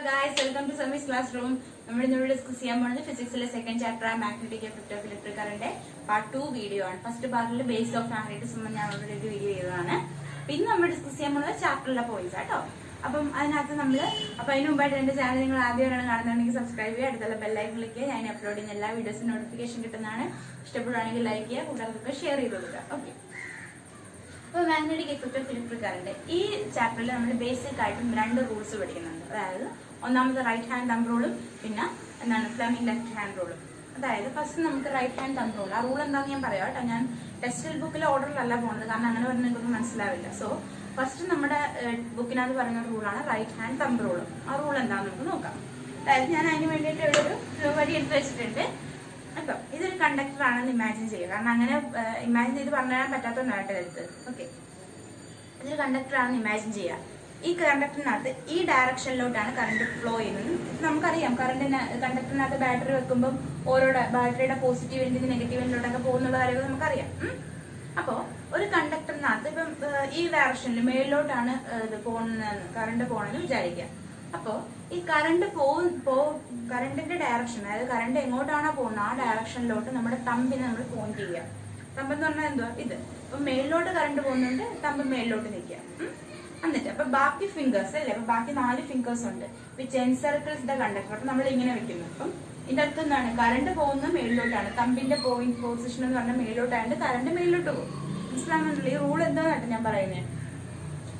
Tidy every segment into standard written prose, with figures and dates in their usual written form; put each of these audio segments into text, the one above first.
guys, welcome to Sammy's classroom. നമ്മൾ ഇന്ന് discuss ചെയ്യാൻ പോകുന്നത് ഫിസിക്സിലെ സെക്കൻഡ് ചാപ്റ്റർ ആയ magnetic effect of electric current part 2 video ആണ്. ഫസ്റ്റ് പാർട്ടിൽ ബേസ് ഓഫ് മാഗ്നറ്റിസം ഞാൻ ഓൾറെഡി ഒരു വീഡിയോ ചെയ്തതാണ്. പിന്നെ നമ്മൾ ഡിസ്കസ് ചെയ്യാൻ പോകുന്നത് ചാപ്റ്ററിലെ പോയിന്റ്സ് ആട്ടോ. അപ്പം അതിനകത്ത് അതിന് മുമ്പായിട്ട് എന്റെ ചാനൽ നിങ്ങൾ ആദ്യമായിട്ടാണ് കാണുന്നുണ്ടെങ്കിൽ സബ്സ്ക്രൈബ് ചെയ്യുക, അടുത്തുള്ള ബെല്ലൈക്കൺ ക്ലിക്ക് ചെയ്യുക. ഞാൻ അപ്ലോഡ് ചെയ്യുന്ന എല്ലാ വീഡിയോസും നോട്ടിഫിക്കേഷൻ കിട്ടുന്നതാണ്. ഇഷ്ടപ്പെടുകയാണെങ്കിൽ ലൈക്ക് ചെയ്യുക, കൂട്ടുകാർക്കൊക്കെ ഷെയർ ചെയ്ത് കൊടുക്കുക. ഓക്കെ, അപ്പോൾ magnetic effect of electric current ഈ ചാപ്റ്ററിൽ നമ്മൾ ബേസിക് ആയിട്ടും രണ്ട് റൂൾസ് പഠിക്കുന്നുണ്ട്. അതായത് ഒന്നാമത് റൈറ്റ് ഹാൻഡ് തമ്പ് റൂളും പിന്നെ ഫ്ലെമിംഗ് ലെഫ്റ്റ് ഹാൻഡ് റൂളും. അതായത് ഫസ്റ്റ് നമുക്ക് റൈറ്റ് ഹാൻഡ് തമ്പ് റൂൾ. ആ റൂൾ എന്താണെന്ന് ഞാൻ പറയാം കേട്ടോ. ഞാൻ ടെക്സ്റ്റ് ബുക്കിലെ ഓർഡറിലല്ല പോകുന്നത്, കാരണം അങ്ങനെ പറഞ്ഞാൽ നിങ്ങൾക്കൊന്നും മനസ്സിലാവില്ല. സോ ഫസ്റ്റ് നമ്മുടെ ബുക്കിനകത്ത് പറയുന്ന റൂളാണ് റൈറ്റ് ഹാൻഡ് തമ്പ് റൂൾ. ആ റൂൾ എന്താണെന്ന് നമുക്ക് നോക്കാം. അതായത് ഞാൻ അതിന് വേണ്ടിയിട്ട് ഇവിടെ ഒരു വടി എടുത്ത് വെച്ചിട്ടുണ്ട്. അപ്പം ഇതൊരു കണ്ടക്ടർ ആണെന്ന് ഇമാജിൻ ചെയ്യുക, കാരണം അങ്ങനെ ഇമാജിൻ ചെയ്ത് പറഞ്ഞു തരാൻ പറ്റാത്തതുകൊണ്ടാണ് എടുത്ത്. ഓക്കെ, ഇതൊരു കണ്ടക്ടർ ആണെന്ന് ഇമാജിൻ ചെയ്യുക. ഈ കണ്ടക്ടറിനകത്ത് ഈ ഡയറക്ഷനിലോട്ടാണ് കറണ്ട് ഫ്ലോ ചെയ്യുന്നത്. നമുക്കറിയാം, കണ്ടക്ടറിനകത്ത് ബാറ്ററി വെക്കുമ്പോൾ ഓരോ ബാറ്ററിയുടെ പോസിറ്റീവ് എൻഡിന് നെഗറ്റീവ് എൻഡിലോട്ടൊക്കെ പോകുന്നുള്ള കാര്യങ്ങൾ നമുക്കറിയാം. അപ്പോൾ ഒരു കണ്ടക്ടറിനകത്ത് ഇപ്പം ഈ ഡയറക്ഷനിൽ മേളിലോട്ടാണ് കറണ്ട് പോകണമെന്ന് വിചാരിക്കുക. അപ്പോൾ ഈ കറണ്ടിന്റെ ഡയറക്ഷൻ, അതായത് കറണ്ട് എങ്ങോട്ടാണോ പോകുന്നത് ആ ഡയറക്ഷനിലോട്ട് നമ്മുടെ തമ്പിനെ നമ്മൾ പോയിന്റ് ചെയ്യുക. തമ്പെന്ന് പറഞ്ഞാൽ എന്തുവാ ഇത്. അപ്പൊ മേളിലോട്ട് കറണ്ട് പോകുന്നുണ്ട്, തമ്പ് മേളിലോട്ട് നിൽക്കുക. എന്നിട്ട് അപ്പൊ ബാക്കി ഫിംഗേഴ്സ് അല്ലേ, അപ്പൊ ബാക്കി 4 ഫിംഗേഴ്സ് ഉണ്ട് വിച്ച് എൻസർക്കിൾസ് ദ കണ്ടക്ടർ. അപ്പൊ നമ്മൾ ഇങ്ങനെ വെക്കുന്നു. അപ്പം ഇതിന്റെ അടുത്ത് എന്താണ്, കറണ്ട് പോകുന്നത് മേളിലോട്ടാണ്. തമ്പിന്റെ പോയിന്റ് പൊസിഷൻ എന്ന് പറഞ്ഞാൽ മേളിലോട്ടായിട്ട് കറണ്ട് മേളിലോട്ട് പോകും. മനസ്സിലാകുന്നുണ്ടല്ലോ ഈ റൂൾ എന്താണെന്നായിട്ട് ഞാൻ പറയുന്നത്,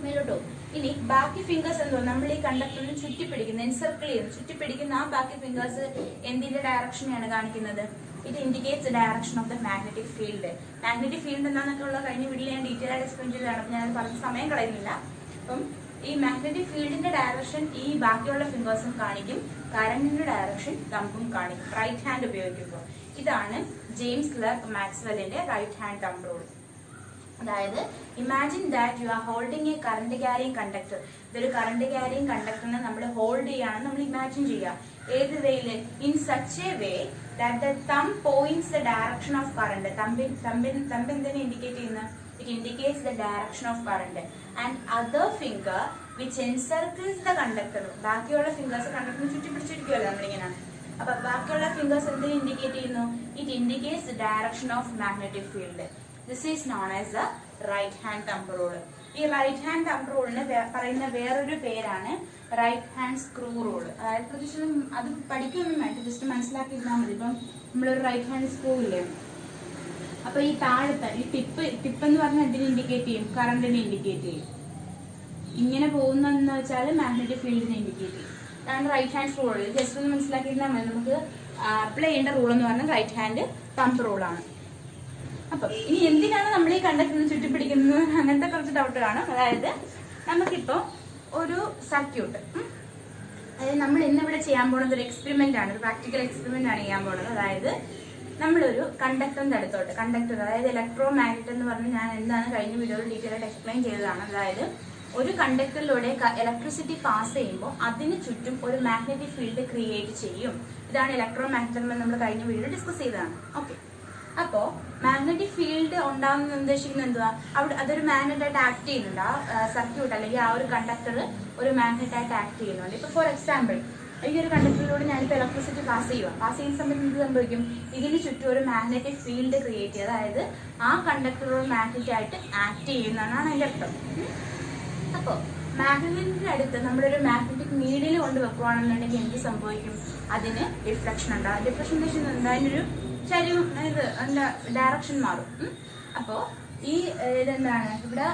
മേലോട്ട് പോകും. ഇനി ബാക്കി ഫിംഗേഴ്സ് എന്തോ നമ്മൾ ഈ കണ്ടക്ടറിന് ചുറ്റിപ്പിടിക്കുന്ന, എൻസർക്കിൾ ചെയ്യുന്നു, ചുറ്റിപ്പിടിക്കുന്ന ആ ബാക്കി ഫിംഗേഴ്സ് എന്തിന്റെ ഡയറക്ഷനെയാണ് കാണിക്കുന്നത്? It indicates the direction of the magnetic field. Magnetic field എന്താണെന്നൊക്കെ ഉള്ള കഴിഞ്ഞ വീട്ടിൽ ഞാൻ ഡീറ്റെയിൽ ആയിട്ട് എക്സ്പ്ലെയിൻ ചെയ്തതാണ്. അപ്പം ഞാൻ പറഞ്ഞ സമയം കളയുന്നില്ല. അപ്പം ഈ മാഗ്നറ്റിക് ഫീൽഡിന്റെ ഡയറക്ഷൻ ഈ ബാക്കിയുള്ള ഫിംഗേഴ്സും കാണിക്കും, കറന്റിന്റെ ഡയറക്ഷൻ തമ്പും കാണിക്കും റൈറ്റ് ഹാൻഡ് ഉപയോഗിക്കുമ്പോൾ. ഇതാണ് ജെയിംസ് ക്ലർക്ക് മാക്സ്വെല്ലിന്റെ റൈറ്റ് ഹാൻഡ് തമ്പ് റൂൾ. അതായത് imagine that you are holding a current carrying conductor. ഇതൊരു കറണ്ട് ക്യാരിങ് കണ്ടക്ടറിനെ നമ്മൾ ഹോൾഡ് ചെയ്യാണെന്ന് നമ്മൾ ഇമാജിൻ ചെയ്യുക. ഏത് വേയില്? In such a way that the thumb points the direction of current. Thumb എന്തിനെ ഇൻഡിക്കേറ്റ് ചെയ്യുന്നത്? It indicates the direction of current. And other finger which encircles the conductor. ബാക്കിയുള്ള ഫിംഗേഴ്സ് കണ്ടക്ടറിന് ചുറ്റിപ്പിടിച്ചിരിക്കുമല്ലോ നമ്മളിങ്ങനെ. അപ്പൊ ബാക്കിയുള്ള ഫിംഗേഴ്സ് എന്തിനെ ഇൻഡിക്കേറ്റ് ചെയ്യുന്നു? It indicates the direction of magnetic field. This is known as the right hand thumb rule. ഈ right hand thumb റൂളിന് പറയുന്ന വേറൊരു പേരാണ് റൈറ്റ് ഹാൻഡ് സ്ക്രൂ റൂൾ. അതായത് പ്രത്യേകിച്ചും അത് പഠിക്കൊന്നും വേണ്ട, ജസ്റ്റ് മനസ്സിലാക്കിയിരുന്നാൽ മതി. ഇപ്പം നമ്മളൊരു റൈറ്റ് ഹാൻഡ് സ്ക്രൂ ഇല്ലേ, അപ്പൊ ഈ താഴത്തെ ഈ ടിപ്പ് എന്ന് പറഞ്ഞാൽ എന്തിനെ ഇൻഡിക്കേറ്റ് ചെയ്യും? കറണ്ടിനെ ഇൻഡിക്കേറ്റ് ചെയ്യും. ഇങ്ങനെ പോകുന്നതെന്ന് വെച്ചാൽ മാഗ്നറ്റിക് ഫീൽഡിനെ ഇൻഡിക്കേറ്റ് ചെയ്യും. അതാണ് right hand screw rule. Just ഒന്ന് മനസ്സിലാക്കിയിരുന്നാൽ മതി. നമുക്ക് അപ്ലൈ ചെയ്യേണ്ട റൂൾ എന്ന് പറഞ്ഞാൽ റൈറ്റ് ഹാൻഡ് തമ്പ് റൂളാണ്. അപ്പൊ ഇനി എന്തിനാണ് നമ്മൾ ഈ കണ്ടക്ടറിന് ചുറ്റിപ്പിടിക്കുന്നത്, അങ്ങനത്തെ കുറച്ച് ഡൗട്ട് കാണും. അതായത് നമുക്കിപ്പോ ഒരു സർക്യൂട്ട്, അതായത് നമ്മൾ ഇന്നിവിടെ ചെയ്യാൻ പോകുന്നത് ഒരു എക്സ്പെരിമെന്റ് ആണ്, ഒരു പ്രാക്ടിക്കൽ എക്സ്പെരിമെന്റ് ആണ് ചെയ്യാൻ പോകുന്നത്. അതായത് നമ്മളൊരു കണ്ടക്ടറിന്റെ അടുത്തോട്ട്, കണ്ടക്ടർ അതായത് ഇലക്ട്രോ മാഗ്നറ്റ് എന്ന് പറഞ്ഞ് ഞാൻ എന്താണ് കഴിഞ്ഞ വീഡിയോയിൽ ഡീറ്റെയിൽ ആയിട്ട് എക്സ്പ്ലെയിൻ ചെയ്തതാണ്. അതായത് ഒരു കണ്ടക്ടറിലൂടെ ഇലക്ട്രിസിറ്റി പാസ് ചെയ്യുമ്പോൾ അതിന് ചുറ്റും ഒരു മാഗ്നറ്റിക് ഫീൽഡ് ക്രിയേറ്റ് ചെയ്യും. ഇതാണ് ഇലക്ട്രോ മാഗ്നറ്റ് എന്ന് നമ്മൾ കഴിഞ്ഞ വീഡിയോയിൽ ഡിസ്കസ് ചെയ്തതാണ്. ഓക്കെ, അപ്പോ മാഗ്നറ്റിക് ഫീൽഡ് ഉണ്ടാകുന്ന ഉദ്ദേശിക്കുന്നത് എന്തുവാ? അവിടെ അതൊരു മാഗ്നറ്റ് ആയിട്ട് ആക്ട് ചെയ്യുന്നുണ്ട്. ആ സർക്യൂട്ട് അല്ലെങ്കിൽ ആ ഒരു കണ്ടക്ടർ ഒരു മാഗ്നറ്റ് ആയിട്ട് ആക്ട് ചെയ്യുന്നുണ്ട്. ഇപ്പൊ ഫോർ എക്സാമ്പിൾ, ഈ ഒരു കണ്ടക്ടറിലൂടെ ഞാനിപ്പോൾ ഇലക്ട്രിസിറ്റി പാസ് ചെയ്യുന്ന സമയത്ത് എന്ത് സംഭവിക്കും? ഇതിന് ചുറ്റും ഒരു മാഗ്നറ്റിക് ഫീൽഡ് ക്രിയേറ്റ് ചെയ്യുക. അതായത് ആ കണ്ടക്ടർ ഒരു മാഗ്നറ്റ് ആയിട്ട് ആക്ട് ചെയ്യുന്നതാണ് അതിന്റെ അർത്ഥം. അപ്പോൾ മാഗ്നറ്റിന്റെ അടുത്ത് നമ്മളൊരു മാഗ്നറ്റിക് നീഡിൽ കൊണ്ട് വെക്കുകയാണെന്നുണ്ടെങ്കിൽ എന്ത് സംഭവിക്കും? അതിന് ഡിഫ്ലക്ഷൻ ഉണ്ടാകും. ഡിഫ്ലക്ഷൻ എന്ന് വെച്ചാൽ എന്താ? അതിനൊരു ചരിവും, അതിന്റെ ഡയറക്ഷൻ മാറും. അപ്പോ ഈ ഇതെന്താണ്, ഇവിടെ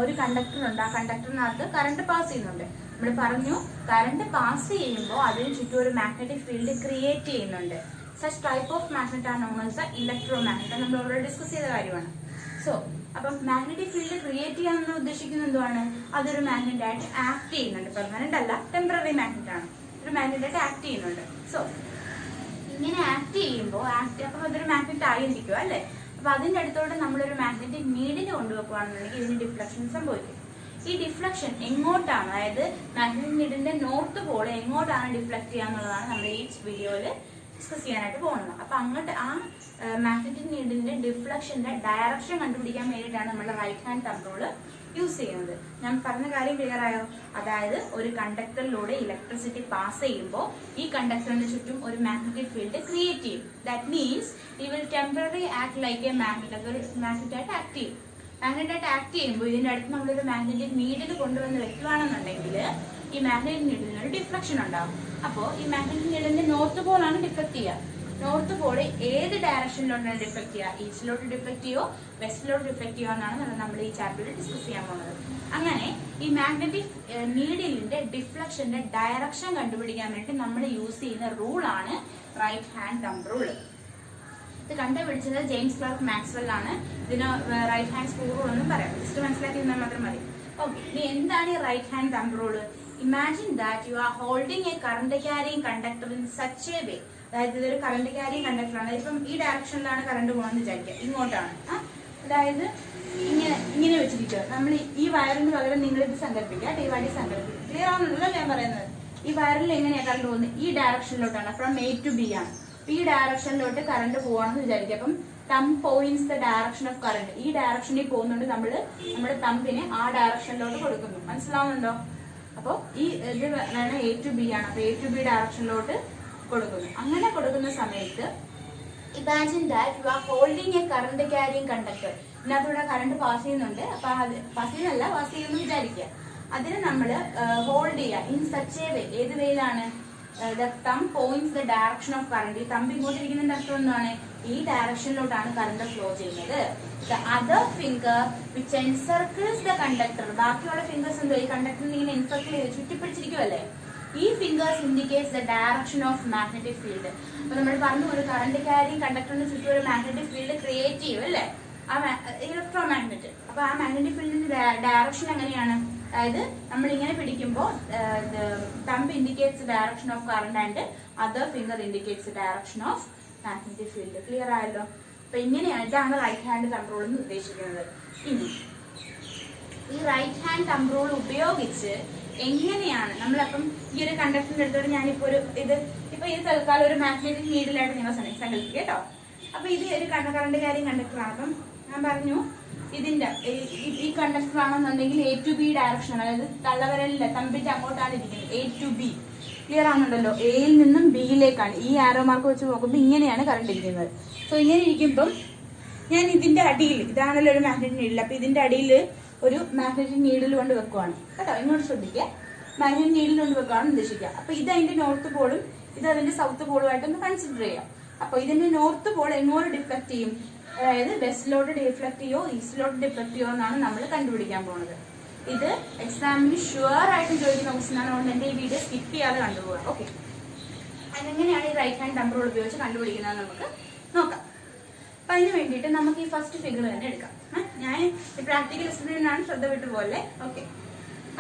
ഒരു കണ്ടക്ടർ ഉണ്ട്. ആ കണ്ടക്ടറിനകത്ത് കറണ്ട് പാസ് ചെയ്യുന്നുണ്ട്. നമ്മൾ പറഞ്ഞു, കറണ്ട് പാസ് ചെയ്യുമ്പോൾ അതിന് ചുറ്റും ഒരു മാഗ്നറ്റിക് ഫീൽഡ് ക്രിയേറ്റ് ചെയ്യുന്നുണ്ട്. സച്ച് ടൈപ്പ് ഓഫ് മാഗ്നറ്റ് ആണ് നോൺ ആസ് ഇലക്ട്രോ മാഗ്നറ്റ്. നമ്മൾ ഓൾറെഡി ഡിസ്കസ് ചെയ്ത കാര്യമാണ്. സോ അപ്പം മാഗ്നറ്റിക് ഫീൽഡ് ക്രിയേറ്റ് ചെയ്യാന്ന് ഉദ്ദേശിക്കുന്നത് എന്തുവാണ്? അതൊരു മാഗ്നറ്റ് ആയിട്ട് ആക്ട് ചെയ്യുന്നുണ്ട്. പെർമനന്റ് അല്ല, ടെമ്പററി മാഗ്നറ്റ് ആണ്. ഒരു മാഗ്നറ്റ് ആയിട്ട് ആക്ട് ചെയ്യുന്നുണ്ട്. സോ ഇങ്ങനെ ആക്ട് ചെയ്യുമ്പോൾ അപ്പൊ അതൊരു മാഗ്നറ്റ് ആയിരിക്കും അല്ലെ. അപ്പൊ അതിന്റെ അടുത്തോട്ട് നമ്മളൊരു മാഗ്നറ്റിക് നീഡിൽ കൊണ്ടുവെക്കുകയാണെന്നുണ്ടെങ്കിൽ ഇതിന് ഡിഫ്ലക്ഷൻ സംഭവിക്കും. ഈ ഡിഫ്ലക്ഷൻ എങ്ങോട്ടാണ്, അതായത് മാഗ്നറ്റിക് നീഡിന്റെ നോർത്ത് പോൾ എങ്ങോട്ടാണ് ഡിഫ്ലക്ട് ചെയ്യാന്നുള്ളതാണ് നമ്മൾ ഈ വീഡിയോയിൽ ഡിസ്കസ് ചെയ്യാനായിട്ട് പോകുന്നത്. അപ്പൊ അങ്ങോട്ട് ആ മാഗ്നറ്റിക് നീഡിന്റെ ഡിഫ്ലക്ഷന്റെ ഡയറക്ഷൻ കണ്ടുപിടിക്കാൻ വേണ്ടിയിട്ടാണ് നമ്മുടെ right hand thumb rule use ചെയ്യുന്നത്. ഞാൻ പറഞ്ഞ കാര്യം ക്ലിയർ ആയോ? അതായത് ഒരു കണ്ടക്ടറിലൂടെ ഇലക്ട്രിസിറ്റി പാസ് ചെയ്യുമ്പോൾ ഈ കണ്ടക്ടറിന് ചുറ്റും ഒരു മാഗ്നറ്റിക് ഫീൽഡ് ക്രിയേറ്റ് ചെയ്യും. That means it will temporary act like A magnet. അതൊരു മാഗ്നറ്റായിട്ട് ആക്ട് ചെയ്യും. മാഗ്നറ്റായിട്ട് ആക്ട് ചെയ്യുമ്പോൾ ഇതിന്റെ അടുത്ത് നമ്മളൊരു മാഗ്നറ്റിക് നീഡിൽ കൊണ്ടുവന്ന് വെക്കുകയാണെന്നുണ്ടെങ്കിൽ ഈ മാഗ്നറ്റിക് നീഡിലിന് ഒരു ഡിഫ്ലക്ഷൻ ഉണ്ടാവും. അപ്പോൾ ഈ മാഗ്നറ്റിക് നീഡിലിന്റെ നോർത്ത് പോളാണ് ഡിഫ്ലക്ട് ചെയ്യുക. നോർത്ത് പോള് ഏത് ഡയറക്ഷനിലോട്ടാണ് ഡിഫ്ലക്ട് ചെയ്യുക? ഈസ്റ്റിലോട്ട് ഡിഫ്ലക്ട് ചെയ്യോ വെസ്റ്റിലോട്ട് ഡിഫ്ലക്ട് ചെയ്യോ എന്നാണ് നമ്മൾ ഈ ചാപ്റ്ററിൽ ഡിസ്കസ് ചെയ്യാൻ പോകുന്നത്. അങ്ങനെ ഈ മാഗ്നറ്റിക് നീഡിലിന്റെ ഡിഫ്ലക്ഷന്റെ ഡയറക്ഷൻ കണ്ടുപിടിക്കാൻ വേണ്ടി നമ്മൾ യൂസ് ചെയ്യുന്ന റൂളാണ് റൈറ്റ് ഹാൻഡ് തമ്പ് റൂൾ. ഇത് കണ്ടുപിടിച്ചത് ജെയിംസ് ക്ലർക്ക് മാക്സ്വെൽ ആണ്. ഇതിന് റൈറ്റ് ഹാൻഡ് സ്ക്രൂ റൂൾ എന്നും പറയാം. ജസ്റ്റ് മനസ്സിലാക്കി തന്നാൽ മാത്രം മതി. ഓക്കെ, ഇനി എന്താണ് ഈ right hand thumb rule? Imagine that you are holding a current carrying conductor in such a way. അതായത് ഇതൊരു കറണ്ട് ക്യാരിങ് കണ്ടക്ടറാണ്. ഇപ്പം ഈ ഡയറക്ഷനിലാണ് കറണ്ട് പോകണമെന്ന് വിചാരിക്കുക, ഇങ്ങോട്ടാണ്. അതായത് ഇങ്ങനെ വെച്ചിരിക്കുക. നമ്മൾ ഈ വയറിന് പകരം നിങ്ങൾ ഇത് സങ്കല്പിക്കുക, ഡിവൈഡ് സങ്കല്പിക്കുക. ക്ലിയർ ആവുന്നുണ്ടല്ലോ ഞാൻ പറയുന്നത്? ഈ വയറിൽ എങ്ങനെയാണ് കറണ്ട് പോകുന്നത്? ഈ ഡയറക്ഷനിലോട്ടാണ്. ഫ്രം എ ടു ബി ആണ്. ഈ ഡയറക്ഷനിലോട്ട് കറണ്ട് പോവാണെന്ന് വിചാരിക്കുക. അപ്പം thumb points the direction of current. ഈ ഡയറക്ഷനിൽ പോകുന്നുണ്ട്, നമ്മുടെ തമ്പിനെ ആ ഡയറക്ഷനിലോട്ട് കൊടുക്കുന്നു. മനസ്സിലാവുന്നുണ്ടോ? അപ്പോൾ ഈ ഇത് വേണം എ ടു ബി ആണ്. അപ്പൊ എ ടു ബി ഡയറക്ഷനിലോട്ട് കൊടുക്കുന്നു. അങ്ങനെ കൊടുക്കുന്ന സമയത്ത് imagine that you are holding a current carrying conductor. ഇതിനകത്തൂടെ കറണ്ട് പാസ് ചെയ്യുന്നുണ്ട്. അപ്പൊ അത് പാസ് ചെയ്യുമെന്ന് വിചാരിക്കുക. അതിന് നമ്മൾ ഹോൾഡ് ചെയ്യുക ഇൻ സച്ച് എ വേ. ഏത് വേയിലാണ്? The thumb points the direction of current. ഈ തമ്പ് ഇങ്ങോട്ട് ഇരിക്കുന്നതിന്റെ അർത്ഥം എന്താണ്? ഈ ഡയറക്ഷനിലോട്ടാണ് കറണ്ട് ഫ്ലോ ചെയ്യുന്നത്. The other finger which encircles the conductor. ബാക്കിയുള്ള ഫിംഗേഴ്സ് എന്തോ ഈ കണ്ടക്ടറിന് ഇങ്ങനെ എൻസർക്കിൾ ചെയ്ത് ചുറ്റിപ്പിടിച്ചിരിക്കുമല്ലേ? ഈ fingers indicates the direction of magnetic field. അപ്പൊ നമ്മൾ പറഞ്ഞു, ഒരു കറണ്ട് ക്യാരിങ് കണ്ടക്ടറിന് ചുറ്റും ഒരു മാഗ്നറ്റിക് ഫീൽഡ് ക്രിയേറ്റ് ചെയ്യും അല്ലേ? Electro magnet. അപ്പൊ ആ മാഗ്നറ്റിക് ഫീൽഡിന്റെ ഡയറക്ഷൻ എങ്ങനെയാണ്? അതായത് നമ്മൾ ഇങ്ങനെ പിടിക്കുമ്പോൾ thumb indicates direction of current and other finger indicates direction of magnetic field. Clear ആയല്ലോ? അപ്പൊ ഇങ്ങനെയാണ് റൈറ്റ് ഹാൻഡ് തമ്പ് റൂൾ എന്ന് ഉദ്ദേശിക്കുന്നത്. ഇനി ഈ റൈറ്റ് ഹാൻഡ് തമ്പ് റൂൾ ഉപയോഗിച്ച് എങ്ങനെയാണ് നമ്മളപ്പം ഈ ഒരു കണ്ടക്ടറിന്റെ അടുത്തോട് ഞാനിപ്പോ ഇത് തൽക്കാലം ഒരു മാഗ്നറ്റിക് നീഡിലായിട്ട് നിങ്ങൾ സങ്കല്പിക്കുക കേട്ടോ. അപ്പൊ ഇത് ഒരു കറണ്ട് ക്യാരിങ് കണ്ടക്ടറാണ്. അപ്പം ഞാൻ പറഞ്ഞു ഇതിന്റെ ഈ കണ്ടക്ടർ ആണെന്നുണ്ടെങ്കിൽ എ ടു ബി ഡയറക്ഷൻ, അതായത് തള്ളവരലില്ല തമ്പിന്റെ അങ്ങോട്ടാണ് ഇരിക്കുന്നത്. എ ടു ബി ക്ലിയർ ആണെന്നുണ്ടല്ലോ? എയിൽ നിന്നും ബിയിലേക്കാണ്. ഈ ആരോ മാർക്ക് വെച്ച് നോക്കുമ്പോൾ ഇങ്ങനെയാണ് കറണ്ട് ഇരിക്കുന്നത്. സോ ഇങ്ങനെ ഇരിക്കുമ്പം ഞാൻ ഇതിന്റെ അടിയിൽ, ഇതാണല്ലോ ഒരു മാഗ്നറ്റിക് നീഡിൽ, അപ്പൊ ഇതിന്റെ അടിയിൽ ഒരു മാഗ്നറ്റിക് നീഡിൽ കൊണ്ട് വെക്കുവാണ് കേട്ടോ. ഇങ്ങോട്ട് ശ്രദ്ധിക്കുക, മാഗ്നറ്റിക് നീഡിൽ കൊണ്ട് വെക്കുവാണെന്ന് ഉദ്ദേശിക്കുക. അപ്പൊ ഇത് അതിന്റെ നോർത്ത് പോളും ഇത് അതിന്റെ സൗത്ത് പോളുമായിട്ടൊന്ന് കൺസിഡർ ചെയ്യാം. അപ്പൊ ഇതിന്റെ നോർത്ത് പോൾ എങ്ങോട്ട് ഡിഫ്ലക്ട് ചെയ്യും? അതായത് വെസ്റ്റിലോട്ട് ഡിഫ്ലക്ട് ചെയ്യോ ഈസ്റ്റിലോട്ട് ഡിഫ്ലക്ട് ചെയ്യോ എന്നാണ് നമ്മൾ കണ്ടുപിടിക്കാൻ പോകുന്നത്. ഇത് എക്സാമിന് ഷുവർ ആയിട്ടും ചോദിക്കുന്ന ക്വസ്റ്റ്യൻ ആണ്. അതുകൊണ്ട് എന്റെ ഈ വീഡിയോ സ്കിപ്പ് ചെയ്യാതെ കണ്ടുപോകാം. ഓക്കെ, അതെങ്ങനെയാണ് ഈ റൈറ്റ് ഹാൻഡ് തമ്പ് റൂൾ ഉപയോഗിച്ച് കണ്ടുപിടിക്കുന്നത് നമുക്ക് നോക്കാം. അപ്പൊ അതിന് വേണ്ടിയിട്ട് നമുക്ക് ഈ ഫസ്റ്റ് ഫിഗർ തന്നെ എടുക്കാം. ഞാൻ പ്രാക്ടിക്കൽ സ്റ്റുഡന്റാണ്, ശ്രദ്ധ വിട്ടു പോലെ. ഓക്കെ,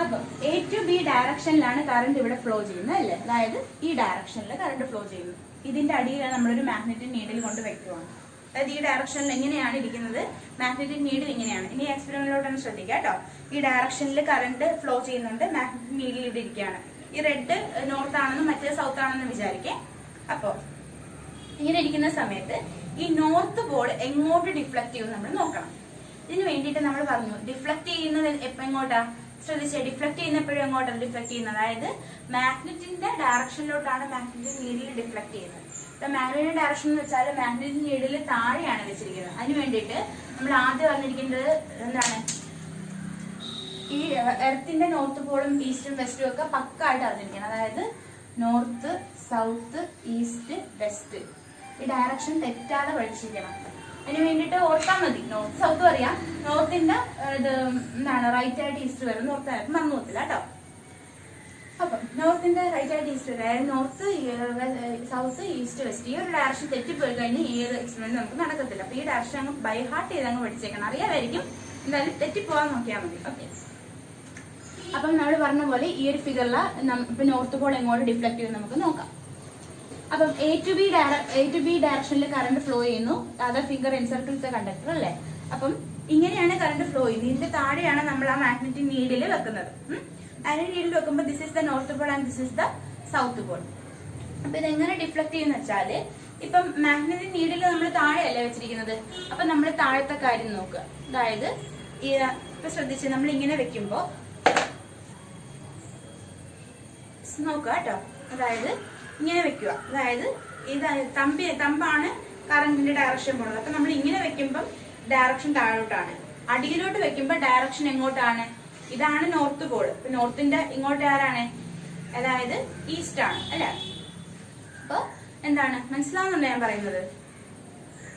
അപ്പൊ എ ടു ബി ഡയറക്ഷനിലാണ് കറണ്ട് ഇവിടെ ഫ്ലോ ചെയ്യുന്നത് അല്ലേ? അതായത് ഈ ഡയറക്ഷനിൽ കറണ്ട് ഫ്ലോ ചെയ്യുന്നു. ഇതിന്റെ അടിയിലാണ് നമ്മളൊരു മാഗ്നറ്റിക് നീഡിൽ കൊണ്ട് വെക്കുവാണ്. അതായത് ഈ ഡയറക്ഷനിൽ എങ്ങനെയാണ് ഇരിക്കുന്നത്? മാഗ്നറ്റിക് നീഡിൽ ഇങ്ങനെയാണ്. ഇനി എക്സ്പെരിമെന്റിലോട്ടാണ് ശ്രദ്ധിക്കുക കേട്ടോ. ഈ ഡയറക്ഷനിൽ കറണ്ട് ഫ്ലോ ചെയ്യുന്നുണ്ട്, മാഗ്നറ്റിക് നീഡിൽ ഇവിടെ ഇരിക്കുകയാണ്. ഈ റെഡ് നോർത്ത് ആണെന്നും മറ്റേ സൗത്ത് ആണെന്നും വിചാരിക്കേ. അപ്പൊ ഇങ്ങനെ ഇരിക്കുന്ന സമയത്ത് ഈ നോർത്ത് പോൾ എങ്ങോട്ട് ഡിഫ്ലക്ട് ചെയ്യും നമ്മൾ നോക്കണം. ഇതിന് വേണ്ടിയിട്ട് നമ്മൾ പറഞ്ഞു ഡിഫ്ലക്ട് ചെയ്യുന്നത് എങ്ങോട്ടാ? ശ്രദ്ധിച്ചേ, ഡിഫ്ലക്ട് ചെയ്യുന്ന എപ്പോഴും എങ്ങോട്ടാണ് ഡിഫ്ലക്ട് ചെയ്യുന്നത്? അതായത് മാഗ്നറ്റിന്റെ ഡയറക്ഷനിലോട്ടാണ് മാഗ്നറ്റിക് നീഡിൽ ഡിഫ്ലക്ട് ചെയ്യുന്നത്. ഇപ്പൊ മാഗ്നറ്റിക് ഡയറക്ഷൻ എന്ന് വെച്ചാൽ മാഗ്നറ്റിക് നീഡിൽ താഴെയാണ് വെച്ചിരിക്കുന്നത്. അതിന് വേണ്ടിയിട്ട് നമ്മൾ ആദ്യം പറഞ്ഞിരിക്കുന്നത് എന്താണ്? ഈ എർത്തിന്റെ നോർത്ത് പോളും ഈസ്റ്റും വെസ്റ്റും ഒക്കെ പക്കായിട്ട് അറിഞ്ഞിരിക്കണം. അതായത് നോർത്ത്, സൗത്ത്, ഈസ്റ്റ്, വെസ്റ്റ്, ഈ ഡയറക്ഷൻ തെറ്റാതെ പഠിച്ചിരിക്കണം. അതിന് വേണ്ടിയിട്ട് ഓർത്താൽ മതി. നോർത്ത് സൗത്തും അറിയാം, നോർത്തിന്റെ ഇത് എന്താണ് റൈറ്റ് ആയിട്ട് ഈസ്റ്റ് വരും, നോർത്ത് ആയിട്ട് മറന്നു പോകത്തില്ല കേട്ടോ. അപ്പം നോർത്തിന്റെ റൈറ്റ് ആയിട്ട് ഈസ്റ്റ് വരും, അതായത് നോർത്ത്, സൗത്ത്, ഈസ്റ്റ്, വെസ്റ്റ്, ഈ ഒരു ഡയറക്ഷൻ തെറ്റിപ്പോയി കഴിഞ്ഞാൽ ഈ ഒരു എക്സ്പെരിമെന്റ് നമുക്ക് നടക്കത്തില്ല. അപ്പൊ ഈ ഡയറക്ഷൻ അങ്ങ് ബൈ ഹാർട്ട് ചെയ്ത് അങ്ങ് പഠിച്ചേക്കണം. അറിയാമായിരിക്കും, എന്തായാലും തെറ്റിപ്പോവാൻ നോക്കിയാൽ മതി. ഓക്കെ, അപ്പം നമ്മൾ പറഞ്ഞ പോലെ ഈ ഒരു ഫിഗറിൽ ഇപ്പൊ നോർത്ത് പോൾ എങ്ങോട്ട് ഡിഫ്ലക്ട് ചെയ്യും നമുക്ക് നോക്കാം. അപ്പം എ ടു ബി ഡയറക്ഷനിൽ കറണ്ട് ഫ്ലോ ചെയ്യുന്നു. അതർ ഫിംഗർ എൻസർക്കിൾസ് കണ്ടക്ടർ അല്ലേ? അപ്പം ഇങ്ങനെയാണ് കറണ്ട് ഫ്ലോ ചെയ്യുന്നത്. ഇതിന്റെ താഴെയാണ് നമ്മൾ ആ മാഗ്നറ്റിക് നീഡിൽ വെക്കുന്നത്. മാഗ്നറ്റിക് നീഡിൽ വെക്കുമ്പോൾ this is the north Paul and this is the south Paul. അപ്പൊ ഇതെങ്ങനെ ഡിഫ്ലക്ട് ചെയ്യുന്ന വെച്ചാല്, ഇപ്പം മാഗ്നറ്റിക് നീഡിൽ നമ്മൾ താഴെയല്ലേ വെച്ചിരിക്കുന്നത്. അപ്പൊ നമ്മൾ താഴത്തെ കാര്യം നോക്കുക. അതായത് ഇപ്പൊ ശ്രദ്ധിച്ച് നമ്മൾ ഇങ്ങനെ വെക്കുമ്പോ നോക്കുക കേട്ടോ. അതായത് ഇങ്ങനെ വെക്കുക, അതായത് തമ്പാണ് കറണ്ടിന്റെ ഡയറക്ഷൻ പോണത്. അപ്പൊ നമ്മൾ ഇങ്ങനെ വെക്കുമ്പം ഡയറക്ഷൻ താഴോട്ടാണ്, അടിയിലോട്ട് വെക്കുമ്പോ ഡയറക്ഷൻ എങ്ങോട്ടാണ്? ഇതാണ് നോർത്ത് പോൾ. ഇപ്പൊ നോർത്തിന്റെ ഇങ്ങോട്ട് ആരാണ്? അതായത് ഈസ്റ്റ് ആണ് അല്ലെ? അപ്പൊ എന്താണ് മനസ്സിലാവുന്നുണ്ടോ ഞാൻ പറയുന്നത്?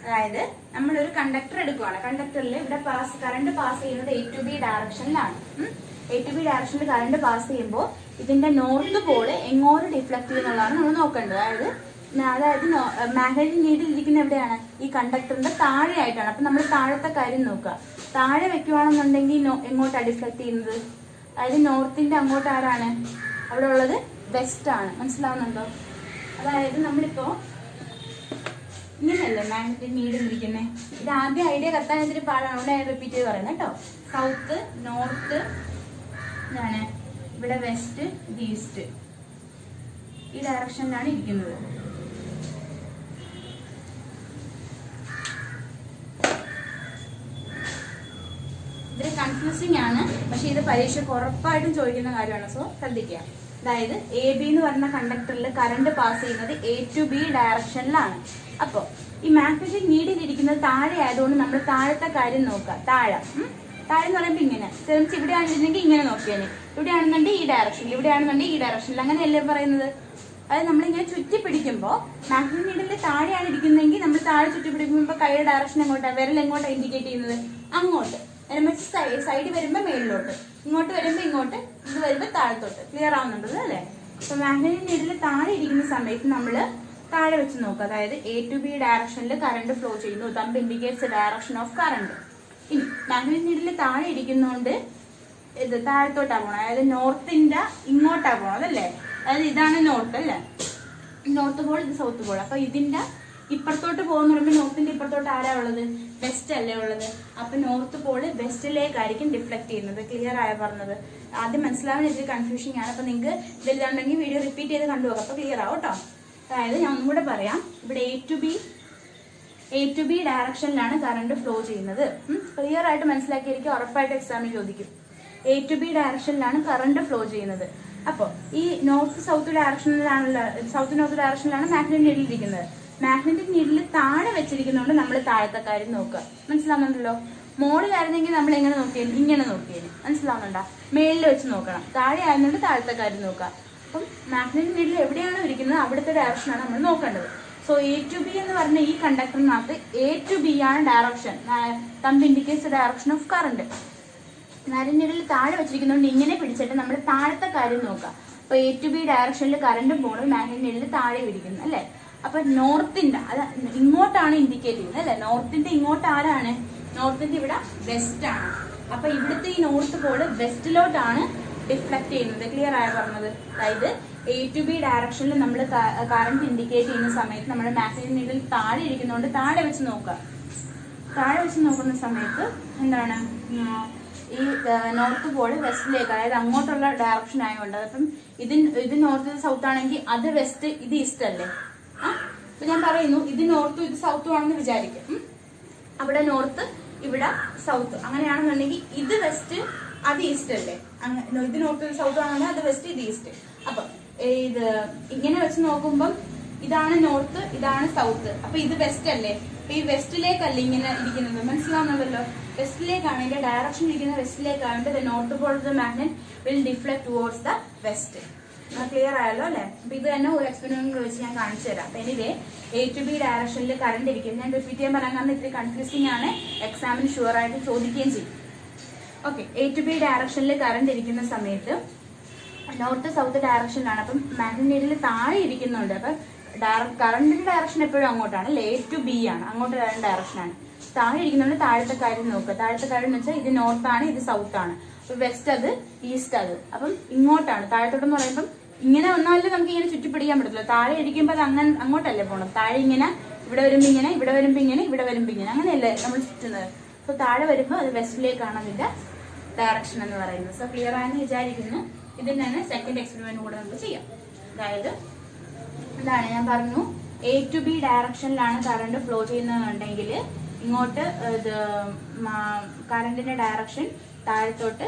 അതായത് നമ്മളൊരു കണ്ടക്ടർ എടുക്കുവാണ്. കണ്ടക്ടറിൽ ഇവിടെ കറണ്ട് പാസ് ചെയ്യുന്നത് A to B ഡയറക്ഷനിലാണ്. A to B ഡയറക്ഷനിൽ കറണ്ട് പാസ് ചെയ്യുമ്പോൾ ഇതിന്റെ നോർത്ത് പോള് എങ്ങോട്ട് ഡിഫ്ലക്ട് ചെയ്യുന്നുള്ളതാണ് നമ്മൾ നോക്കേണ്ടത്. അതായത് മാഗ്നറ്റിക് നീഡിൽ ഇരിക്കുന്ന എവിടെയാണ്? ഈ കണ്ടക്ടറിന്റെ താഴെയായിട്ടാണ്. അപ്പൊ നമ്മൾ താഴത്തെ കാര്യം നോക്കുക. താഴെ വെക്കുവാണെന്നുണ്ടെങ്കിൽ എങ്ങോട്ടാണ് ഡിഫ്ലക്ട് ചെയ്യുന്നത്? അതായത് നോർത്തിന്റെ അങ്ങോട്ട് ആരാണ്? അവിടെ ഉള്ളത് വെസ്റ്റ് ആണ്. മനസ്സിലാവുന്നുണ്ടോ? അതായത് നമ്മളിപ്പോ ഇങ്ങനെയല്ലേ മാഗ്നറ്റിക് നീഡിൽ ഇരിക്കുന്നത്. ഇത് ആദ്യം ഐഡിയ കത്താൻ ഇത്തിരി പാടാണ്, അവിടെ റിപ്പീറ്റ് ചെയ്ത് പറയുന്നത് കേട്ടോ. സൗത്ത്, നോർത്ത്, ഇതാണ് ഇവിടെ വെസ്റ്റ്, ഇത് ഈസ്റ്റ്. ഈ ഡയറക്ഷനിലാണ് ഇരിക്കുന്നത്. ഇതിൽ കൺഫ്യൂസിങ് ആണ്, പക്ഷെ ഇത് പരീക്ഷയ്ക്ക് ഉറപ്പായിട്ടും ചോദിക്കുന്ന കാര്യമാണ്. സോ ശ്രദ്ധിക്കുക. അതായത് AB എന്ന് പറയുന്ന കണ്ടക്ടറിൽ കറണ്ട് പാസ് ചെയ്യുന്നത് A to B ഡയറക്ഷനിലാണ്. അപ്പൊ ഈ മാഗ്നറ്റിക് നീഡിൽ ഇരിക്കുന്നത് താഴെ ആയതുകൊണ്ട് നമ്മൾ താഴത്തെ കാര്യം നോക്കുക. താഴെ എന്ന് പറയുമ്പോൾ ഇങ്ങനെ ശ്രമിച്ച് ഇവിടെ ആണെന്നുണ്ടെങ്കിൽ ഇങ്ങനെ നോക്കിയാൽ, ഇവിടെ ആണെന്നുണ്ടെങ്കിൽ ഈ ഡയറക്ഷനിൽ, ഇവിടെ ആണെന്നുണ്ടെങ്കിൽ ഈ ഡയറക്ഷനിൽ, അങ്ങനെയല്ലേ പറയുന്നത്? അതായത് നമ്മളിങ്ങനെ ചുറ്റി പിടിക്കുമ്പോൾ മാഗ്നറ്റിക് നീഡിൽ താഴെയാണ് ഇരിക്കുന്നതെങ്കിൽ നമ്മൾ താഴെ ചുറ്റി പിടിക്കുമ്പോൾ കൈയുടെ ഡയറക്ഷൻ എങ്ങോട്ടാണ്? വിരൽ എങ്ങോട്ടാണ് ഇൻഡിക്കേറ്റ് ചെയ്യുന്നത്? അങ്ങോട്ട്. സൈഡ് വരുമ്പോൾ മേളിലോട്ട്, ഇങ്ങോട്ട് വരുമ്പോൾ ഇങ്ങോട്ട്, ഇത് വരുമ്പോൾ താഴത്തോട്ട്. ക്ലിയർ ആവുന്നുണ്ടല്ലോ അല്ലേ? അപ്പൊ മാഗ്നറ്റിക് നീഡിൽ താഴെ ഇരിക്കുന്ന സമയത്ത് നമ്മൾ താഴെ വെച്ച് നോക്കുക. അതായത് A to B ഡയറക്ഷനിൽ കറണ്ട് ഫ്ലോ ചെയ്യുന്നു. Thumb indicates direction of current. ഇനി മാഗ്നറ്റിക് നീഡിൽ താഴെ ഇരിക്കുന്നതുകൊണ്ട് ഇത് താഴത്തോട്ടാ പോകണം. അതായത് നോർത്തിന്റെ ഇങ്ങോട്ടാ പോകണം, അതല്ലേ? അതായത് ഇതാണ് നോർത്ത് അല്ലേ? നോർത്ത് പോൾ, ഇത് സൗത്ത് പോൾ. അപ്പൊ ഇതിന്റെ ഇപ്പുറത്തോട്ട് പോകുന്ന പറയുമ്പോൾ നോർത്തിന്റെ ഇപ്പുറത്തോട്ട് ആരാ ഉള്ളത്? വെസ്റ്റ് അല്ലേ ഉള്ളത്? അപ്പൊ നോർത്ത് പോള് വെസ്റ്റിലേക്കായിരിക്കും ഡിഫ്ലക്ട് ചെയ്യുന്നത്. ക്ലിയർ ആയ പറഞ്ഞത്? ആദ്യം മനസ്സിലാവാൻ ഇതിൽ കൺഫ്യൂഷൻ ആണ്. അപ്പൊ നിങ്ങൾക്ക് ഇതിലുണ്ടെങ്കിൽ വീഡിയോ റിപ്പീറ്റ് ചെയ്ത് കണ്ടുപോകാം. അപ്പൊ ക്ലിയർ ആവും കേട്ടോ. അതായത് ഞാൻ ഒന്നും കൂടെ പറയാം. ഇവിടെ A to B ഡയറക്ഷനിലാണ് കറണ്ട് ഫ്ലോ ചെയ്യുന്നത്. ക്ലിയർ ആയിട്ട് മനസ്സിലാക്കിയിരിക്കും, ഉറപ്പായിട്ട് എക്സാമിൽ ചോദിക്കും. A to B ഡയറക്ഷനിലാണ് കറണ്ട് ഫ്ലോ ചെയ്യുന്നത്. അപ്പോൾ ഈ നോർത്ത് സൗത്ത് ഡയറക്ഷനിലാണല്ലോ, സൗത്ത് നോർത്ത് ഡയറക്ഷനിലാണ് മാഗ്നറ്റിക് നീഡിൽ ഇരിക്കുന്നത്. മാഗ്നറ്റിക് നീഡിൽ താഴെ വെച്ചിരിക്കുന്നതുകൊണ്ട് നമ്മൾ താഴത്തെ കാര്യം നോക്കുക. മനസ്സിലാവുന്നുണ്ടല്ലോ? മോളിലായിരുന്നെങ്കിൽ നമ്മൾ എങ്ങനെ നോക്കിയാലും ഇങ്ങനെ നോക്കിയാലും. മനസ്സിലാവുന്നുണ്ടോ? മേളിൽ വെച്ച് നോക്കണം. താഴെ ആയിരുന്നുകൊണ്ട് താഴത്തെ കാര്യം നോക്കുക. അപ്പം മാഗ്നറ്റിക് നീഡിൽ എവിടെയാണോ ഇരിക്കുന്നത് അവിടുത്തെ ഡയറക്ഷനാണ് നമ്മൾ നോക്കേണ്ടത്. സോ A to B എന്ന് പറഞ്ഞ ഈ കണ്ടക്ടറിനകത്ത് A to B ആണ് direction. Thumb indicates direction of current. Magnetic needle താഴെ വെച്ചിരിക്കുന്നതുകൊണ്ട് ഇങ്ങനെ പിടിച്ചിട്ട് നമ്മൾ താഴത്തെ കാര്യം നോക്കുക. അപ്പൊ A to B ഡയറക്ഷനിൽ കറണ്ട് പോകുന്നത് മാഗ്നറ്റിക് നീഡിൽ താഴെ പിടിക്കുന്നത് അല്ലേ? അപ്പൊ നോർത്തിന്റെ അത് ഇങ്ങോട്ടാണ് ഇൻഡിക്കേറ്റ് ചെയ്യുന്നത് അല്ലെ? നോർത്തിന്റെ ഇങ്ങോട്ട് ആരാണ്? നോർത്തിന്റെ ഇവിടെ വെസ്റ്റ് ആണ്. അപ്പൊ ഇവിടുത്തെ ഈ നോർത്ത് പോള് വെസ്റ്റിലോട്ടാണ് ഡിഫ്ലക്ട് ചെയ്യുന്നത്. ക്ലിയർ ആയ പറഞ്ഞത്? അതായത് A to B ഡയറക്ഷനിൽ നമ്മൾ കറണ്ട് ഇൻഡിക്കേറ്റ് ചെയ്യുന്ന സമയത്ത് നമ്മുടെ മാഗ്നറ്റിക് നീഡിൽ താഴെ ഇരിക്കുന്നതുകൊണ്ട് താഴെ വെച്ച് നോക്കുക. താഴെ വെച്ച് നോക്കുന്ന സമയത്ത് എന്താണ്? ഈ നോർത്ത് പോള് വെസ്റ്റിലേക്ക്, അതായത് അങ്ങോട്ടുള്ള ഡയറക്ഷൻ ആയതുകൊണ്ട്, അപ്പം ഇത് നോർത്ത് സൗത്ത് ആണെങ്കിൽ അത് വെസ്റ്റ്, ഇത് ഈസ്റ്റ് അല്ലേ? അപ്പൊ ഞാൻ പറയുന്നു ഇത് നോർത്തും ഇത് സൗത്തും ആണെന്ന് വിചാരിക്കും. അവിടെ നോർത്ത്, ഇവിടെ സൗത്ത്. അങ്ങനെയാണെന്നുണ്ടെങ്കിൽ ഇത് വെസ്റ്റ്, അത് ഈസ്റ്റ് അല്ലേ? ഇത് നോർത്ത് ഇത് സൗത്ത് ആണെങ്കിൽ അത് വെസ്റ്റ്, ഇത് ഈസ്റ്റ്. അപ്പൊ ഇത് ഇങ്ങനെ വെച്ച് നോക്കുമ്പം ഇതാണ് നോർത്ത്, ഇതാണ് സൗത്ത്. അപ്പൊ ഇത് വെസ്റ്റ് അല്ലേ? അപ്പൊ ഈ വെസ്റ്റിലേക്കല്ലേ ഇങ്ങനെ ഇരിക്കുന്നത്? മനസ്സിലാവുന്നുണ്ടല്ലോ? വെസ്റ്റിലേക്കാണ്, ഇതിന്റെ ഡയറക്ഷൻ ഇരിക്കുന്നത് വെസ്റ്റിലേക്കാണ്. North pole of the magnet will deflect towards the west. Clear ആയല്ലോ അല്ലെ? അപ്പൊ ഇത് തന്നെ ഒരു എക്സ്പെരിമെന്റ് വെച്ച് ഞാൻ കാണിച്ചു തരാം. അപ്പൊ എനിവേ A to B ഡയറക്ഷനിൽ കറണ്ട് ഇരിക്കും. ഞാൻ റിപ്പീറ്റ് ചെയ്യാൻ പറയാൻ കാരണം ഇത്തിരി കൺഫ്യൂസിംഗ് ആണ്, എക്സാമിന് ഷുവർ ആയിട്ട് ചോദിക്കുകയും ചെയ്യും. ഓക്കെ, A to B ഡയറക്ഷനിൽ കറണ്ട് ഇരിക്കുന്ന സമയത്ത് നോർത്ത് സൗത്ത് ഡയറക്ഷനിലാണ്. അപ്പം മാഗ്നറ്റിക് നീഡിൽ താഴെ ഇരിക്കുന്നുണ്ട്. അപ്പൊ കറണ്ടിന്റെ ഡയറക്ഷൻ എപ്പോഴും അങ്ങോട്ടാണ് അല്ലെ? A to B ആണ്, അങ്ങോട്ട് ഡയറക്ഷനാണ്. താഴെ ഇരിക്കുന്നുണ്ട് താഴത്തെ കാര്യം നോക്കുക. താഴത്തെ കാര്യം എന്ന് വെച്ചാൽ ഇത് നോർത്ത് ആണ്, ഇത് സൗത്ത് ആണ്. അപ്പൊ വെസ്റ്റ് അത്, ഈസ്റ്റ് അത്. അപ്പം ഇങ്ങോട്ടാണ് താഴത്തോട്ടെന്ന് പറയുമ്പം ഇങ്ങനെ വന്നാലും നമുക്ക് ഇങ്ങനെ ചുറ്റിപ്പിടിക്കാൻ പറ്റത്തില്ല. താഴെ ഇരിക്കുമ്പോൾ അത് അങ്ങനെ അങ്ങോട്ടല്ലേ പോകണം? താഴെ ഇങ്ങനെ, ഇവിടെ വരുമ്പോ ഇങ്ങനെ, ഇവിടെ വരുമ്പോ ഇങ്ങനെ, ഇവിടെ വരുമ്പോ ഇങ്ങനെ, അങ്ങനെയല്ലേ നമ്മൾ ചുറ്റുന്നത്? അപ്പൊ താഴെ വരുമ്പോൾ അത് വെസ്റ്റിലേക്കാണ് അതിന്റെ ഡയറക്ഷൻ എന്ന് പറയുന്നത്. സോ ക്ലിയർ ആയെന്ന് വിചാരിക്കുന്നു. ഇതിന് തന്നെ സെക്കൻഡ് എക്സ്പെരിമെന്റ് കൂടെ നമുക്ക് ചെയ്യാം. അതായത് എന്താണ് ഞാൻ പറഞ്ഞു, A to B ഡയറക്ഷനിലാണ് കറണ്ട് ഫ്ലോ ചെയ്യുന്നതെന്നുണ്ടെങ്കിൽ ഇങ്ങോട്ട് ഇത് കറണ്ടിന്റെ ഡയറക്ഷൻ താഴത്തോട്ട്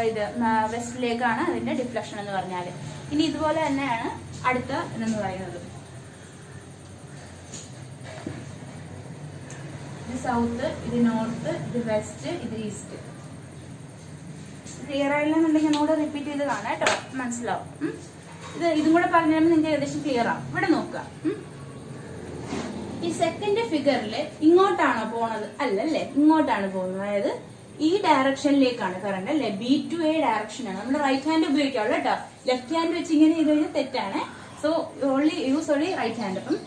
ഇത് വെസ്റ്റിലേക്കാണ് അതിന്റെ ഡിഫ്ലക്ഷൻ എന്ന് പറഞ്ഞാൽ. ഇനി ഇതുപോലെ തന്നെയാണ് അടുത്ത ഇതെന്ന് പറയുന്നത്. ഇത് സൗത്ത്, ഇത് നോർത്ത്, ഇത് വെസ്റ്റ്, ഇത് ഈസ്റ്റ്. ക്ലിയർ ആയില്ലെന്നുണ്ടെങ്കിൽ ഒന്നുകൂടെ റിപ്പീറ്റ് ചെയ്ത് കാണാം കേട്ടോ, മനസ്സിലാവും. ഇതും കൂടെ പറഞ്ഞു തരുമ്പോൾ നിങ്ങൾക്ക് ഏകദേശം ക്ലിയർ ആവും. ഇവിടെ നോക്കുക, ഈ സെക്കൻഡ് ഫിഗറിൽ ഇങ്ങോട്ടാണോ പോണത്? അല്ലല്ലേ, ഇങ്ങോട്ടാണ് പോകുന്നത്. അതായത് ഈ ഡയറക്ഷനിലേക്കാണ് കറണ്ട് അല്ലെ, B/A ഡയറക്ഷൻ ആണ്. നമ്മൾ റൈറ്റ് ഹാൻഡ് ഉപയോഗിക്കാവുള്ളൂ കേട്ടോ. ലെഫ്റ്റ് ഹാൻഡ് വെച്ച് ഇങ്ങനെ ചെയ്ത് കഴിഞ്ഞാൽ തെറ്റാണ്. So use only right hand. അപ്പം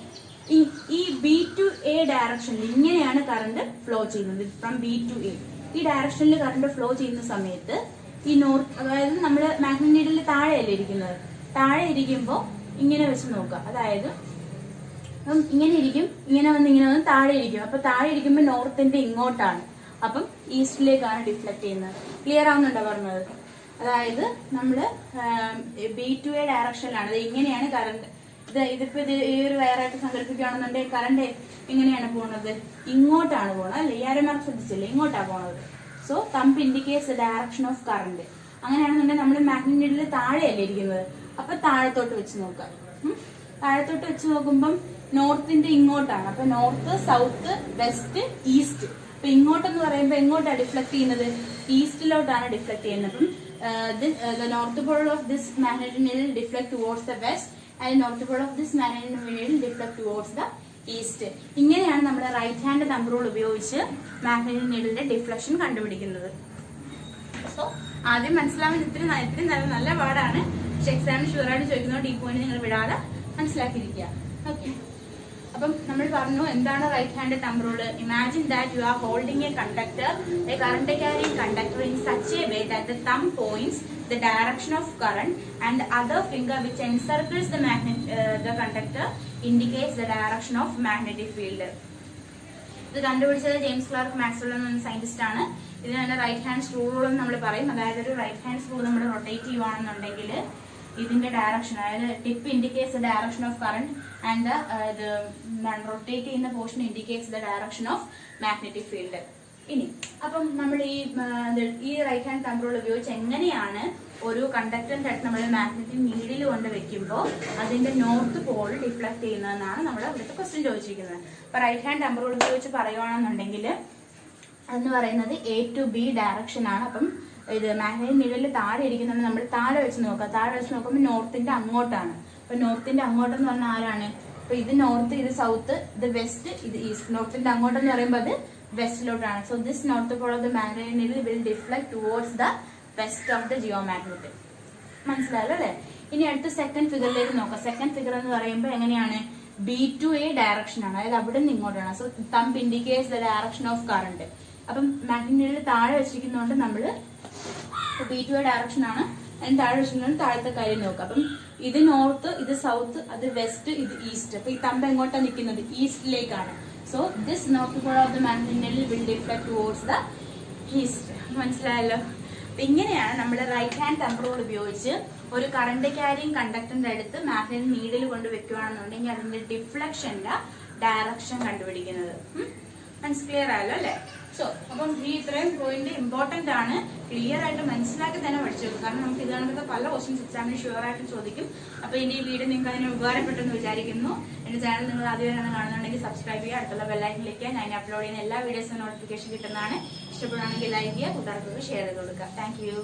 ഈ B/A ഡയറക്ഷനിൽ ഇങ്ങനെയാണ് കറണ്ട് ഫ്ലോ ചെയ്യുന്നത്. ഫ്രം B/A ഈ ഡയറക്ഷനിൽ കറണ്ട് ഫ്ലോ ചെയ്യുന്ന സമയത്ത് ഈ നോർത്ത്, അതായത് നമ്മൾ മാഗ്നറ്റ് നീഡിൽ താഴെയല്ലേ ഇരിക്കുന്നത്, താഴെ ഇരിക്കുമ്പോൾ ഇങ്ങനെ വെച്ച് നോക്കുക. അതായത് ഇങ്ങനെ ഇരിക്കും, ഇങ്ങനെ വന്ന് താഴെ ഇരിക്കും. അപ്പൊ താഴെ ഇരിക്കുമ്പോൾ നോർത്തിന്റെ ഇങ്ങോട്ടാണ്, അപ്പം ഈസ്റ്റിലേക്കാണ് ഡിഫ്ലക്ട് ചെയ്യുന്നത്. ക്ലിയർ ആവുന്നുണ്ടോ പറഞ്ഞത്? അതായത് നമ്മള് B/A ഡയറക്ഷനിലാണ്. അത് ഇങ്ങനെയാണ് കറണ്ട്. ഇതിപ്പോ ഈ ഒരു വയറായിട്ട് സങ്കല്പിക്കുകയാണെന്നുണ്ടെങ്കിൽ കറണ്ട് എങ്ങനെയാണ് പോണത്? ഇങ്ങോട്ടാണ് പോണത് അല്ലെ? ഈ ആരമാർക്ക് ശ്രദ്ധിച്ചില്ലേ, ഇങ്ങോട്ടാണ് പോണത്. So thumb indicates the direction of current. അങ്ങനെയാണെന്നുണ്ടെങ്കിൽ നമ്മൾ മാഗ്നറ്റ് നീഡിൽ താഴെയല്ലേ ഇരിക്കുന്നത്, അപ്പൊ താഴത്തോട്ട് വെച്ച് നോക്കാം. താഴത്തോട്ട് വെച്ച് നോക്കുമ്പം നോർത്തിന്റെ ഇങ്ങോട്ടാണ്. അപ്പൊ നോർത്ത്, സൗത്ത്, വെസ്റ്റ്, ഈസ്റ്റ്. അപ്പൊ ഇങ്ങോട്ടെന്ന് പറയുമ്പോൾ എങ്ങോട്ടാണ് ഡിഫ്ലക്ട് ചെയ്യുന്നത്? ഈസ്റ്റിലോട്ടാണ് ഡിഫ്ലക്ട് ചെയ്യുന്നത്. അപ്പം north pole of this magnetic needle deflect towards the west and north pole of this magnetic needle deflect towards the east. ഇങ്ങനെയാണ് നമ്മൾ റൈറ്റ് ഹാൻഡ് തമ്പ് റൂൾ ഉപയോഗിച്ച് magnetic നീഡിലിന്റെ deflection കണ്ടുപിടിക്കുന്നത്. സോ ആദ്യം മനസ്സിലാവാൻ ഇത്തിരി നല്ല പാടാണ്, പക്ഷെ എക്സാമിന് ഷുവറായിട്ട് ചോദിക്കുന്നതുകൊണ്ട് ഈ പോയിന്റ് നിങ്ങൾ വിടാതെ മനസ്സിലാക്കിയിരിക്കുക. ഓക്കെ, അപ്പം നമ്മൾ പറഞ്ഞു എന്താണ് right hand thumb rule. Imagine that you are holding a conductor, a current carrying conductor in such a way that the thumb points the direction of current and the other finger which encircles the conductor indicates the direction of magnetic field. ഇത് കണ്ടുപിടിച്ചത് James clerk Maxwell എന്ന scientist ആണ്. ഇതിനാണ് right hand screw rule എന്ന് നമ്മൾ പറയും. അതായത് ഒരു റൈറ്റ് ഹാൻഡ് സ്ക്രൂ നമ്മൾ റൊട്ടേറ്റ് ചെയ്യുവാണെന്നുണ്ടെങ്കിൽ ഇതിന്റെ ഡയറക്ഷൻ, അതായത് tip indicates the direction of current and ഇത് റൊട്ടേറ്റ് ചെയ്യുന്ന portion indicates the direction of magnetic field. ഇനി അപ്പം നമ്മൾ ഈ റൈറ്റ് ഹാൻഡ് തമ്പ് റൂൾ ഉപയോഗിച്ച് എങ്ങനെയാണ് ഒരു കണ്ടക്ടറിന്റെ അടുത്ത് നമ്മൾ മാഗ്നറ്റിക് നീഡിൽ കൊണ്ട് വെക്കുമ്പോൾ അതിന്റെ നോർത്ത് പോൾ ഡിഫ്ലക്ട് ചെയ്യുന്നതെന്നാണ് നമ്മൾ ഇവിടുത്തെ ക്വസ്റ്റ്യൻ ചോദിച്ചിരിക്കുന്നത്. അപ്പൊ റൈറ്റ് ഹാൻഡ് തമ്പ് റൂൾ ഉപയോഗിച്ച് പറയുവാണെന്നുണ്ടെങ്കിൽ അതെന്ന് പറയുന്നത് A to B ഡയറക്ഷൻ ആണ്. അപ്പം ഇത് മാഗ്നറ്റിക് നീഡിൽ താഴെ ഇരിക്കുന്നത് നമ്മൾ താഴെ വെച്ച് നോക്കുക. താഴെ വെച്ച് നോക്കുമ്പോൾ നോർത്തിന്റെ അങ്ങോട്ടാണ്. അപ്പൊ നോർത്തിന്റെ അങ്ങോട്ടെന്ന് പറഞ്ഞാൽ ആരാണ്? അപ്പൊ ഇത് നോർത്ത്, ഇത് സൗത്ത്, ഇത് വെസ്റ്റ്, ഇത് ഈസ്റ്റ്. നോർത്തിന്റെ അങ്ങോട്ടെന്ന് പറയുമ്പോൾ അത് വെസ്റ്റിലോട്ടാണ്. So this north pole of the magnetic needle will deflect towards the west of the geomagnet. മനസ്സിലായല്ലോ അല്ലെ? ഇനി അടുത്ത സെക്കൻഡ് ഫിഗറിലേക്ക് നോക്കാം. സെക്കൻഡ് ഫിഗർ എന്ന് പറയുമ്പോൾ എങ്ങനെയാണ്? B/A ഡയറക്ഷൻ ആണ്, അതായത് അവിടെ നിന്ന് ഇങ്ങോട്ടാണ്. So thumb indicates the direction of current. അപ്പം മാഗ്നറ്റിക് നീഡിൽ താഴെ വെച്ചിരിക്കുന്നതുകൊണ്ട് നമ്മള് B/A ഡയറക്ഷൻ ആണ്, അതിന് താഴെ വെച്ചിട്ടുണ്ടെങ്കിൽ താഴത്തെ കാര്യം നോക്കാം. അപ്പം ഇത് നോർത്ത്, ഇത് സൗത്ത്, അത് വെസ്റ്റ്, ഇത് ഈസ്റ്റ്. അപ്പൊ ഈ തമ്പ് എങ്ങോട്ടാണ് നിൽക്കുന്നത്? ഈസ്റ്റിലേക്കാണ്. So this north pole of the magnetic needle will deflect towards the east. മനസ്സിലായല്ലോ? ഇങ്ങനെയാണ് നമ്മൾ റൈറ്റ് ഹാൻഡ് തമ്പ് റൂൾ ഉപയോഗിച്ച് ഒരു കറന്റ് ക്യാരിങ് കണ്ടക്ടറിന്റെ അടുത്ത് മാഗ്നറ്റിക് നീഡിൽ കൊണ്ട് വെക്കുകയാണെന്നുണ്ടെങ്കിൽ അതിന്റെ ഡിഫ്ലക്ഷന്റെ ഡയറക്ഷൻ കണ്ടുപിടിക്കുന്നത്. ക്ലിയർ ആയല്ലോ അല്ലെ? സോ അപ്പം ഈ ഇത്രയും പോയിന്റ് ഇമ്പോർട്ടന്റ് ആണ്, ക്ലിയർ ആയിട്ട് മനസ്സിലാക്കി തന്നെ പഠിച്ചു. കാരണം നമുക്ക് ഇതാണെങ്കിൽ പല ക്വസ്റ്റ്യൻസ് എക്സാമിന് ഷുവർ ആയിട്ട് ചോദിക്കും. അപ്പൊ ഇനി ഈ വീഡിയോ നിങ്ങൾക്ക് അതിന് ഉപകാരപ്പെട്ടെന്ന് വിചാരിക്കുന്നു. എന്റെ ചാനൽ നിങ്ങൾ ആദ്യമായാണ് കാണുന്നുണ്ടെങ്കിൽ സബ്സ്ക്രൈബ് ചെയ്യുക, അടുത്തുള്ള ബെല്ലൈക്കൻ ക്ലിക്ക് ചെയ്യുക. ഞാൻ അപ്ലോഡ് ചെയ്യുന്ന എല്ലാ വീഡിയോസിനും നോട്ടിഫിക്കേഷൻ കിട്ടുന്നതാണ്. ഇഷ്ടപ്പെടുകയാണെങ്കിൽ ലൈക്ക് ചെയ്യുക, കൂട്ടുകാർക്ക് ഷെയർ ചെയ്ത് കൊടുക്കുക. Thank you.